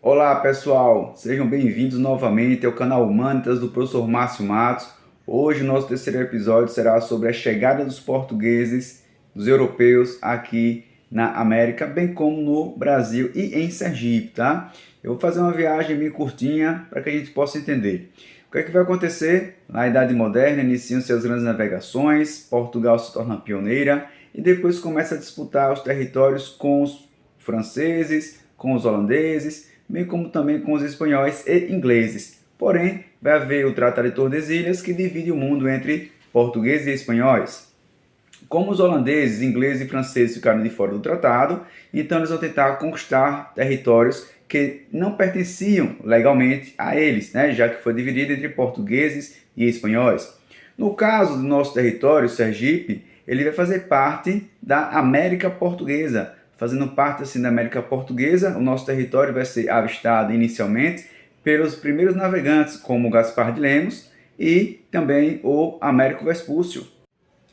Olá pessoal, sejam bem-vindos novamente ao canal Humanitas do professor Márcio Matos. Hoje o nosso terceiro episódio será sobre a chegada dos portugueses, dos europeus aqui na América, bem como no Brasil e em Sergipe, tá? Eu vou fazer uma viagem bem curtinha para que a gente possa entender. O que é que vai acontecer? Na Idade Moderna iniciam-se as grandes navegações, Portugal se torna pioneira e depois começa a disputar os territórios com os franceses, com os holandeses, bem como também com os espanhóis e ingleses. Porém, vai haver o Tratado de Tordesilhas, que divide o mundo entre portugueses e espanhóis. Como os holandeses, ingleses e franceses ficaram de fora do tratado, então eles vão tentar conquistar territórios que não pertenciam legalmente a eles, né? Já que foi dividido entre portugueses e espanhóis. No caso do nosso território, Sergipe, ele vai fazer parte da América Portuguesa. Fazendo parte assim da América Portuguesa, o nosso território vai ser avistado inicialmente pelos primeiros navegantes, como Gaspar de Lemos e também o Américo Vespúcio.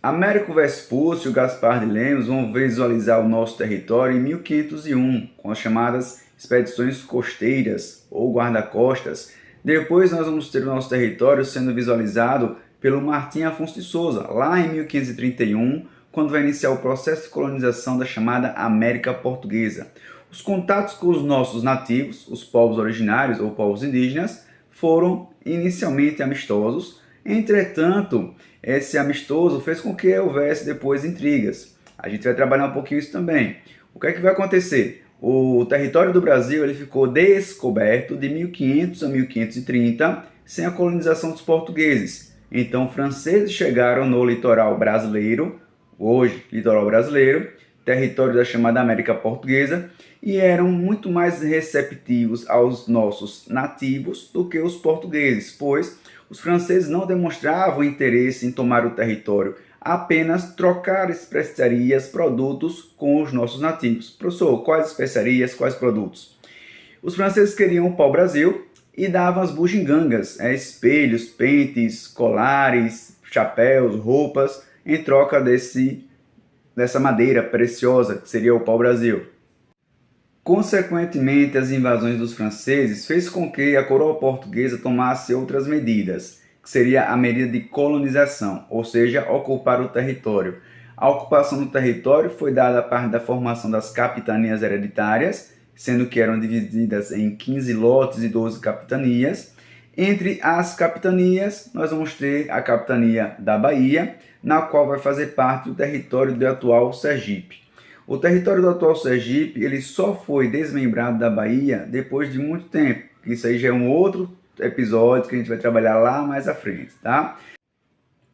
Américo Vespúcio e Gaspar de Lemos vão visualizar o nosso território em 1501, com as chamadas expedições costeiras ou guarda-costas. Depois nós vamos ter o nosso território sendo visualizado pelo Martim Afonso de Souza, lá em 1531, quando vai iniciar o processo de colonização da chamada América Portuguesa. Os contatos com os nossos nativos, os povos originários ou povos indígenas, foram inicialmente amistosos. Entretanto, esse amistoso fez com que houvesse depois intrigas. A gente vai trabalhar um pouquinho isso também. O que é que vai acontecer? O território do Brasil ele ficou descoberto de 1500 a 1530 sem a colonização dos portugueses. Então, franceses chegaram no litoral brasileiro, hoje litoral brasileiro, território da chamada América Portuguesa, e eram muito mais receptivos aos nossos nativos do que os portugueses, pois os franceses não demonstravam interesse em tomar o território, apenas trocar especiarias, produtos com os nossos nativos. Professor, quais especiarias, quais produtos? Os franceses queriam o pau-brasil e davam as bugigangas, espelhos, pentes, colares, chapéus, roupas, em troca dessa madeira preciosa que seria o pau-brasil. Consequentemente, as invasões dos franceses fez com que a coroa portuguesa tomasse outras medidas, que seria a medida de colonização, ou seja, ocupar o território. A ocupação do território foi dada a parte da formação das capitanias hereditárias, sendo que eram divididas em 15 lotes e 12 capitanias. Entre as capitanias, nós vamos ter a capitania da Bahia, na qual vai fazer parte do território do atual Sergipe. O território do atual Sergipe ele só foi desmembrado da Bahia depois de muito tempo. Isso aí já é um outro episódio que a gente vai trabalhar lá mais à frente, tá?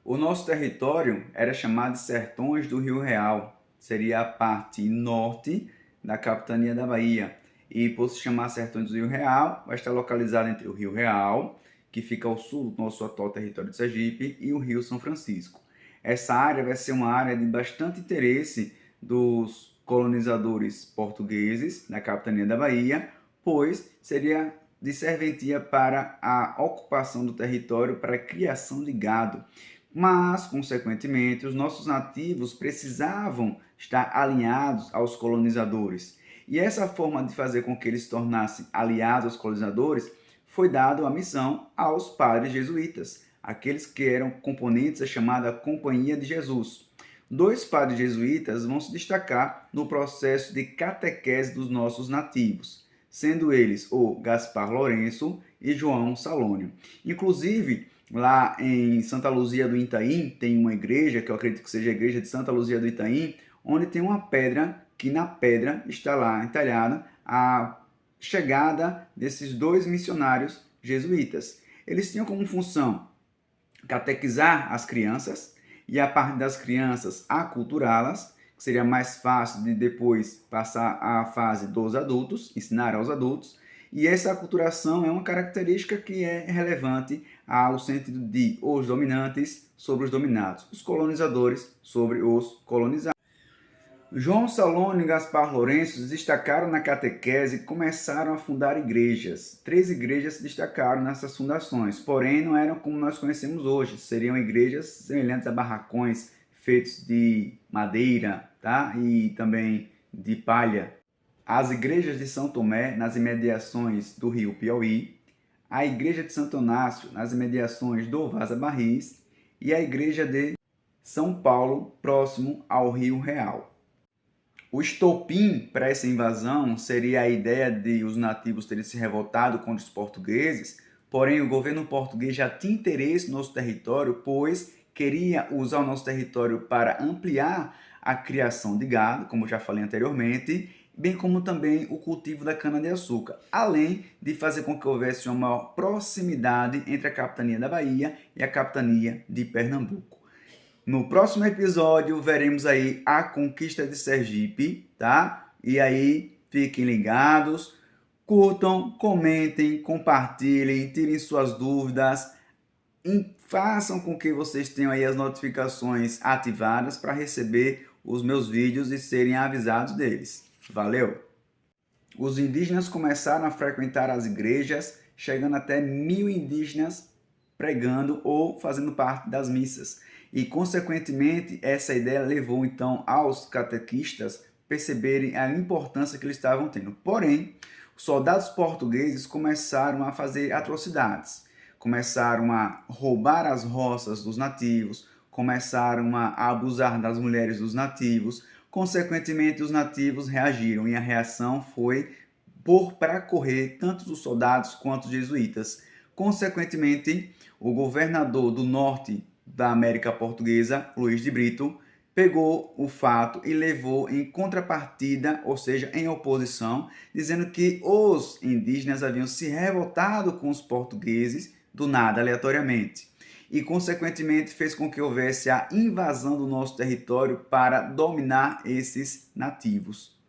O nosso território era chamado de Sertões do Rio Real. Seria a parte norte da capitania da Bahia. E por se chamar Sertões do Rio Real, vai estar localizado entre o Rio Real, que fica ao sul do nosso atual território de Sergipe, e o Rio São Francisco. Essa área vai ser uma área de bastante interesse dos colonizadores portugueses da capitania da Bahia, pois seria de serventia para a ocupação do território para a criação de gado. Mas, consequentemente, os nossos nativos precisavam estar alinhados aos colonizadores. E essa forma de fazer com que eles se tornassem aliados aos colonizadores foi dada a missão aos padres jesuítas, aqueles que eram componentes da chamada Companhia de Jesus. Dois padres jesuítas vão se destacar no processo de catequese dos nossos nativos, sendo eles o Gaspar Lourenço e João Salônio. Inclusive, lá em Santa Luzia do Itaim, tem uma igreja, que eu acredito que seja a igreja de Santa Luzia do Itaim, onde tem uma pedra, que na pedra está lá entalhada a chegada desses dois missionários jesuítas. Eles tinham como função catequizar as crianças e a parte das crianças aculturá-las, que seria mais fácil de depois passar à fase dos adultos, ensinar aos adultos. E essa aculturação é uma característica que é relevante ao sentido de os dominantes sobre os dominados, os colonizadores sobre os colonizados. João Salônio e Gaspar Lourenço se destacaram na catequese e começaram a fundar igrejas. 3 igrejas se destacaram nessas fundações, porém não eram como nós conhecemos hoje, seriam igrejas semelhantes a barracões feitos de madeira, tá? E também de palha. as igrejas de São Tomé, nas imediações do rio Piauí, a igreja de Santo Inácio, nas imediações do Vaza Barris, e a igreja de São Paulo, próximo ao Rio Real. O estopim para essa invasão seria a ideia de os nativos terem se revoltado contra os portugueses, porém o governo português já tinha interesse no nosso território, pois queria usar o nosso território para ampliar a criação de gado, como já falei anteriormente, bem como também o cultivo da cana-de-açúcar, além de fazer com que houvesse uma maior proximidade entre a capitania da Bahia e a capitania de Pernambuco. No próximo episódio veremos aí a conquista de Sergipe, tá? E aí fiquem ligados, curtam, comentem, compartilhem, tirem suas dúvidas, façam com que vocês tenham aí as notificações ativadas para receber os meus vídeos e serem avisados deles. Valeu! Os indígenas começaram a frequentar as igrejas, chegando até 1.000 indígenas pregando ou fazendo parte das missas. E, consequentemente, essa ideia levou então aos catequistas perceberem a importância que eles estavam tendo. Porém, os soldados portugueses começaram a fazer atrocidades, começaram a roubar as roças dos nativos, começaram a abusar das mulheres dos nativos. Consequentemente, os nativos reagiram e a reação foi para correr tanto os soldados quanto os jesuítas. Consequentemente, o governador do norte da América Portuguesa, Luís de Brito, pegou o fato e levou em contrapartida, ou seja, em oposição, dizendo que os indígenas haviam se revoltado com os portugueses do nada, aleatoriamente. E, consequentemente, fez com que houvesse a invasão do nosso território para dominar esses nativos.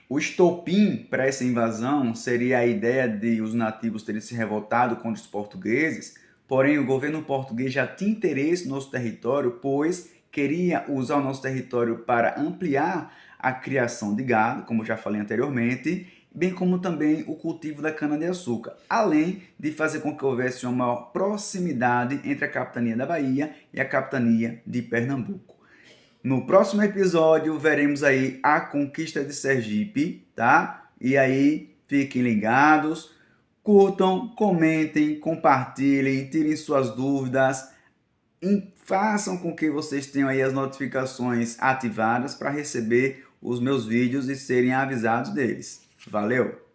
O estopim para essa invasão seria a ideia de os nativos terem se revoltado contra os portugueses, porém o governo português já tinha interesse no nosso território, pois queria usar o nosso território para ampliar a criação de gado, como já falei anteriormente, bem como também o cultivo da cana-de-açúcar, além de fazer com que houvesse uma maior proximidade entre a capitania da Bahia e a capitania de Pernambuco. No próximo episódio veremos aí a conquista de Sergipe, tá? E aí fiquem ligados, curtam, comentem, compartilhem, tirem suas dúvidas, façam com que vocês tenham aí as notificações ativadas para receber os meus vídeos e serem avisados deles. Valeu!